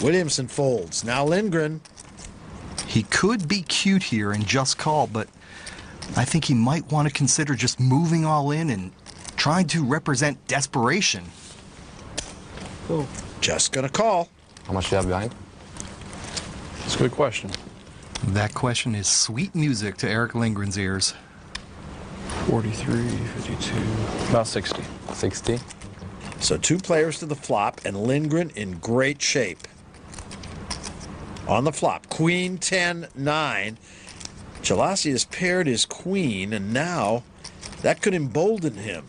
Williamson folds. Now Lindgren. He could be cute here and just call, but I think he might want to consider just moving all in and trying to represent desperation. Cool. Just gonna call. How much do you have behind? That's a good question. That question is sweet music to Eric Lindgren's ears. 43, 52, about 60. 60. So 2 players to the flop, and Lindgren in great shape. On the flop, Queen 10-9. Jealousy has paired his queen, and now that could embolden him.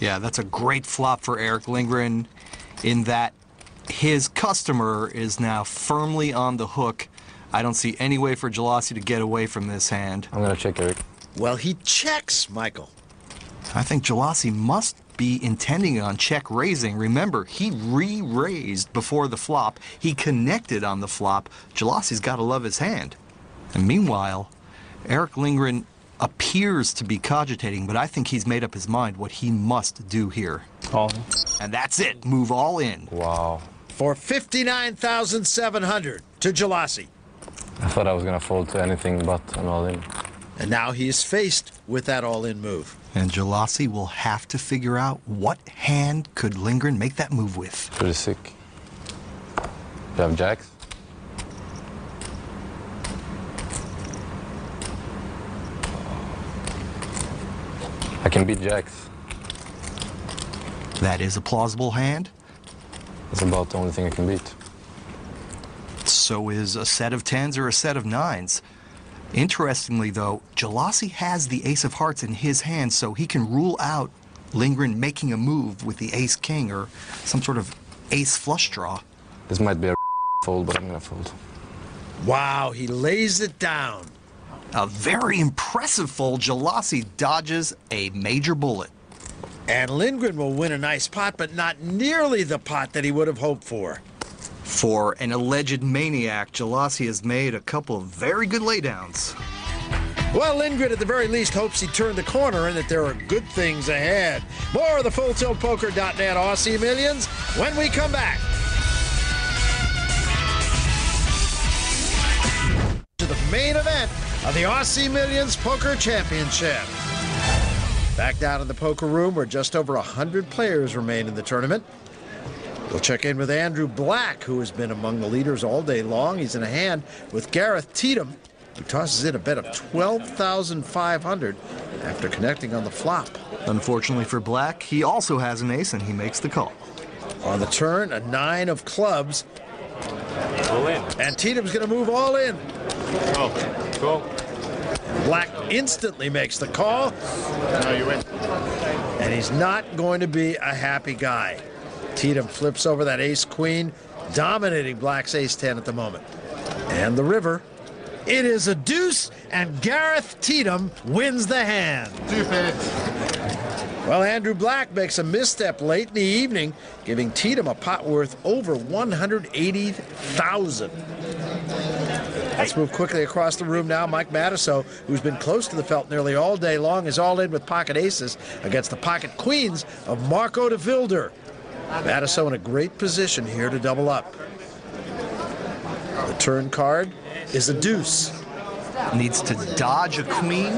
Yeah, that's a great flop for Eric Lindgren in that his customer is now firmly on the hook. I don't see any way for Jealousy to get away from this hand. I'm gonna check, Eric. Well, he checks, Michael. I think Jealousy must be intending on check raising. Remember, he re-raised before the flop. He connected on the flop. Jealousy's got to love his hand. And meanwhile, Eric Lindgren appears to be cogitating, but I think he's made up his mind what he must do here. All in. And that's it. Move all in. Wow. For 59,700 to Jealousy. I thought I was gonna fold to anything but an all-in. And now he is faced with that all-in move. And Jealousy will have to figure out what hand could Lindgren make that move with. Pretty sick. You have jacks? I can beat jacks. That is a plausible hand. It's about the only thing I can beat. So is a set of 10s or a set of 9s. Interestingly, though, Jealousy has the ace of hearts in his hand, so he can rule out Lindgren making a move with the ace-king or some sort of ace flush draw. This might be a fold, but I'm gonna fold. Wow, he lays it down. A very impressive fold. Jealousy dodges a major bullet. And Lindgren will win a nice pot, but not nearly the pot that he would have hoped for. For an alleged maniac, Jealousy has made a couple of very good laydowns. Well, Lindgren at the very least hopes he turned the corner and that there are good things ahead. More of the FullTiltPoker.net Aussie Millions when we come back. To the main event of the Aussie Millions Poker Championship. Back down in the poker room where just over 100 players remain in the tournament. We'll check in with Andrew Black, who has been among the leaders all day long. He's in a hand with Gareth Teedham, who tosses in a bet of 12,500 after connecting on the flop. Unfortunately for Black, he also has an ace and he makes the call. On the turn, a 9 of clubs. All in. And Teedham's going to move all in. Oh, cool. Black instantly makes the call. Now you win. And he's not going to be a happy guy. Teedham flips over that ace-queen, dominating Black's ace-10 at the moment. And the river. It is a deuce, and Gareth Teedham wins the hand. Well, Andrew Black makes a misstep late in the evening, giving Teedham a pot worth over 180,000. Let's move quickly across the room now. Mike Matusow, who's been close to the felt nearly all day long, is all in with pocket aces against the pocket queens of Marco de Vilder. Matusow in a great position here to double up. The turn card is a deuce. Needs to dodge a queen,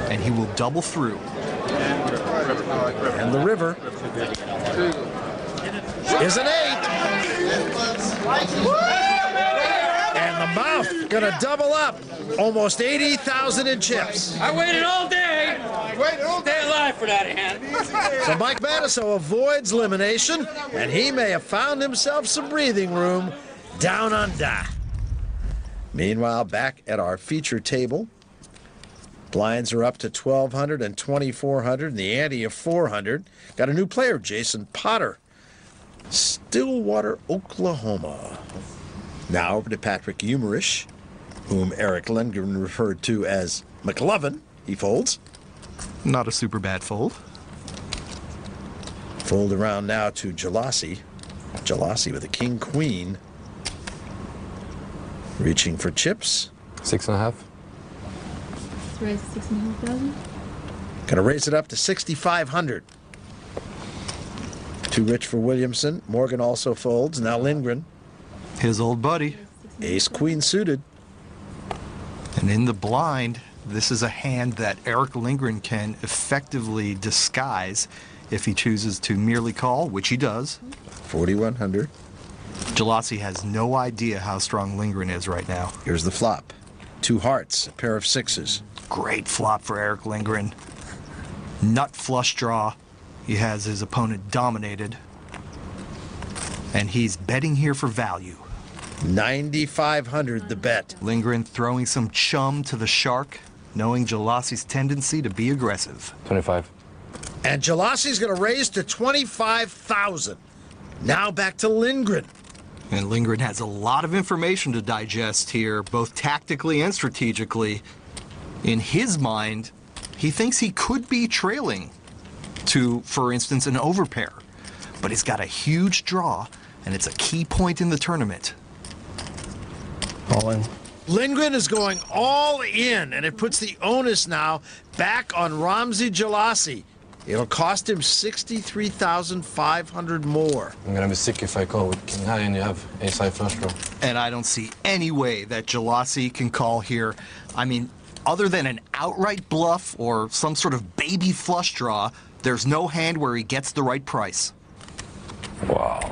and he will double through. And the river is an 8. And the mouth gonna double up. Almost 80,000 in chips. I waited all day. Stay alive for that hand. So Mike Matusow avoids elimination, and he may have found himself some breathing room down under. Meanwhile, back at our feature table, blinds are up to 1,200 and 2,400, and the ante of 400. Got a new player, Jason Potter, Stillwater, Oklahoma. Now over to Patrick Umerish, whom Eric Lindgren referred to as McLovin. He folds. Not a super bad fold. Fold around now to Jealousy. Jealousy with a king-queen. Reaching for chips. 6.5. Raise 6,500. Gonna raise it up to 6,500. Too rich for Williamson. Morgan also folds. Now Lindgren. His old buddy. Ace-queen suited. And in the blind, this is a hand that Eric Lindgren can effectively disguise if he chooses to merely call, which he does. 4,100. Jealousy has no idea how strong Lindgren is right now. Here's the flop. 2 hearts, a pair of 6s. Great flop for Eric Lindgren. Nut flush draw. He has his opponent dominated. And he's betting here for value. 9,500 the bet. Lindgren throwing some chum to the shark, knowing Jalassi's tendency to be aggressive. 25. And Jalassi's going to raise to 25,000. Now back to Lindgren. And Lindgren has a lot of information to digest here, both tactically and strategically. In his mind, he thinks he could be trailing to, for instance, an overpair. But he's got a huge draw, and it's a key point in the tournament. All in. Lindgren is going all in, and it puts the onus now back on Ramzi Jalassi. It'll cost him 63,500 more. I'm gonna be sick if I call with king high and you have ace high flush draw. And I don't see any way that Jalassi can call here. I mean, other than an outright bluff or some sort of baby flush draw, there's no hand where he gets the right price. Wow.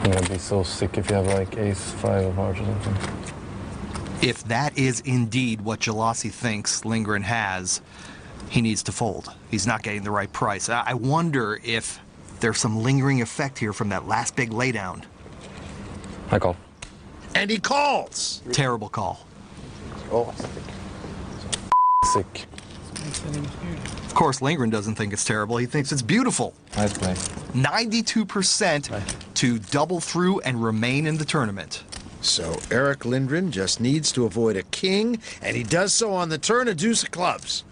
I'm gonna be so sick if you have like ace 5 of hearts or something. If that is indeed what Jalassi thinks Lindgren has, he needs to fold. He's not getting the right price. I wonder if there's some lingering effect here from that last big laydown. I call. And he calls. Terrible call. Oh, sick. Of course, Lindgren doesn't think it's terrible. He thinks it's beautiful. Nice play. 92% to double through and remain in the tournament. So Eric Lindgren just needs to avoid a king, and he does so on the turn, a deuce of clubs.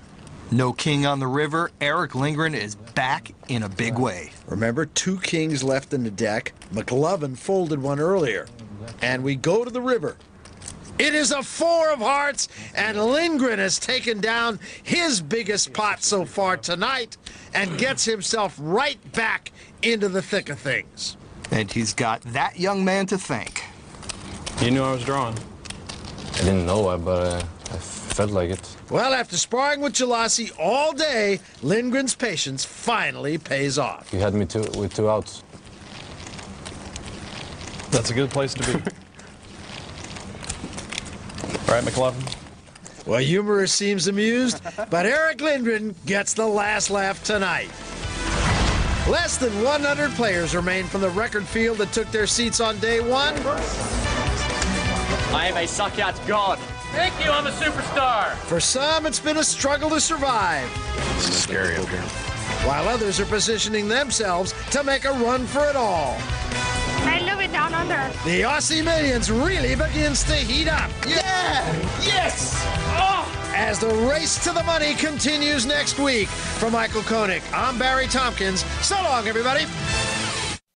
No king on the river. Eric Lindgren is back in a big way. Remember, 2 kings left in the deck. McLovin folded one earlier. And we go to the river. It is a 4 of hearts, and Lindgren has taken down his biggest pot so far tonight and gets himself right back into the thick of things. And he's got that young man to thank. You knew I was drawing. I didn't know why, but I felt like it. Well, after sparring with Jalassi all day, Lindgren's patience finally pays off. You had me with 2 outs. That's a good place to be. Right, McLovin? Well, humorous seems amused, but Eric Lindgren gets the last laugh tonight. Less than 100 players remain from the record field that took their seats on day 1. I am a suck-out god. Thank you, I'm a superstar. For some, it's been a struggle to survive, This is scary up here. while others are positioning themselves to make a run for it all. I love it down under. The Aussie Millions really begins to heat up. Yeah! Yes! Oh! As the race to the money continues next week. For Michael Koenig, I'm Barry Tompkins. So long, everybody.